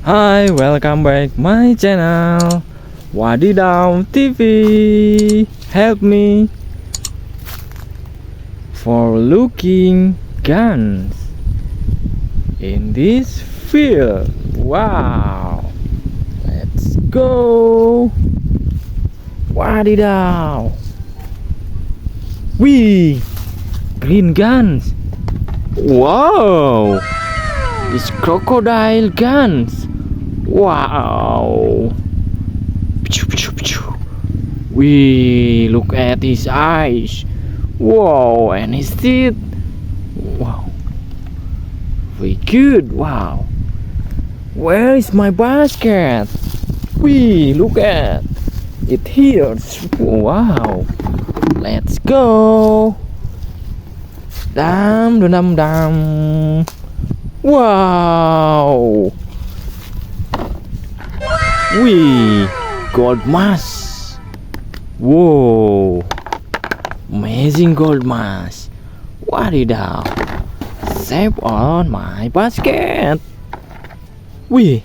Hi, welcome back my channel Wadidaw TV. Help me for looking guns in this field. Wow, let's go. Wadidaw. Wih, green guns. Wow, it's crocodile guns. Wow. We look at his eyes. Wow, and his teeth. Wow, very good. Wow, where is my basket? We look at it here. Wow, let's go. Dam dam dam. Wow. Wih, gold mask. Wow, amazing gold mask. Wadidaw, save on my basket. Wih,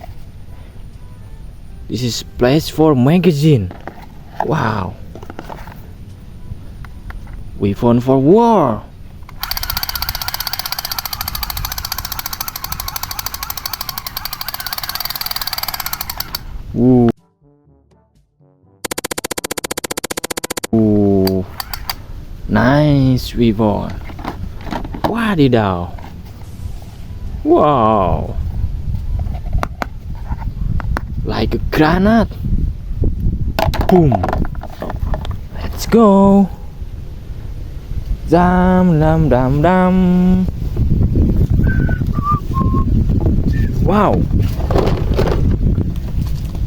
this is place for magazine. Wow, weapon for war. Ooh. Ooh. Nice weapon. Wadidaw. Wow. Like a granite. Boom. Let's go. Dam dam dam dam. Wow.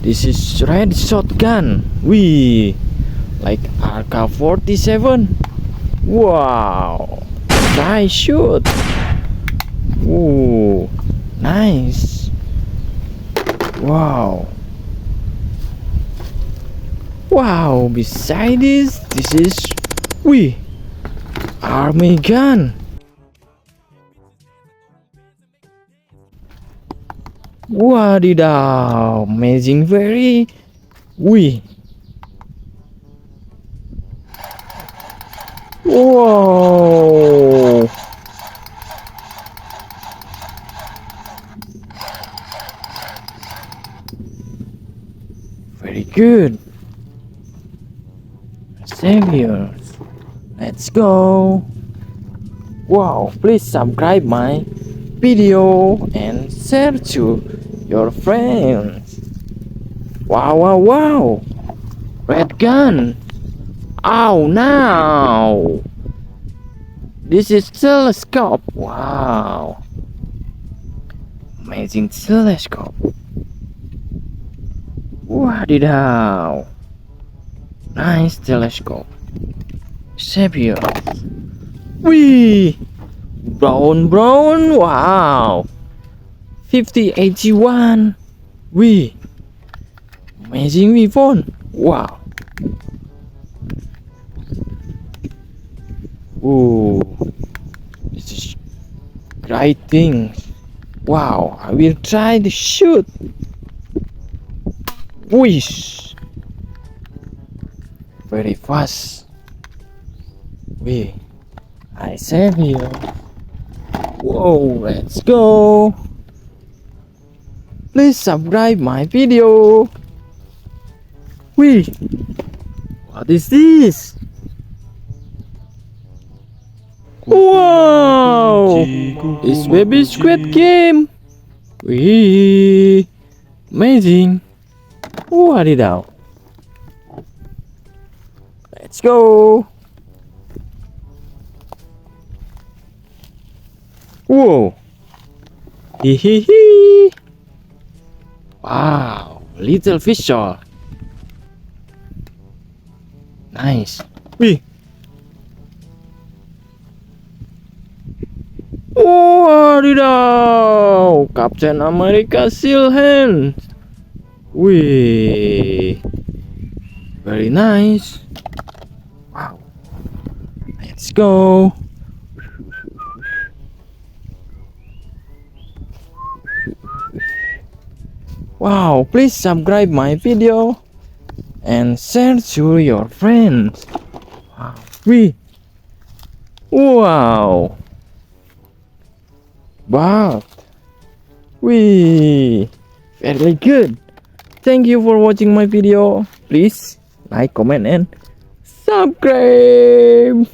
This is red shotgun. Wih, like AK-47. Wow, nice shoot. Ooh, nice. Wow. Wow, beside this is wih, army gun. Wadidaw, amazing, very. Wih. Wow. Very good. Saviors. Let's go. Wow, please subscribe my video and share to your friends. Wow, wow, wow. Red gun. Oh, now. This is telescope. Wow. Amazing telescope. Wadidaw. Nice telescope. Savior. Wee. Brown. Wow. 5081. Wee. Amazing weapon. Wow. Ooh. This is great thing. Wow. I will try to shoot. Wish. Very fast. Wee. I save you. Whoa, let's go. Please subscribe my video. Wee, what is this? Wow, it's baby squid game. Wee, amazing. Wadidaw. Let's go. Whoa. Hee. Wow, little fish. Nice. Wih. Wadidaw, Captain America Seal Hand. Wih, very nice. Wow, let's go. Wow, please subscribe my video and share to your friends. Wow, wow, but very good. Thank you for watching my video. Please like, comment, and subscribe.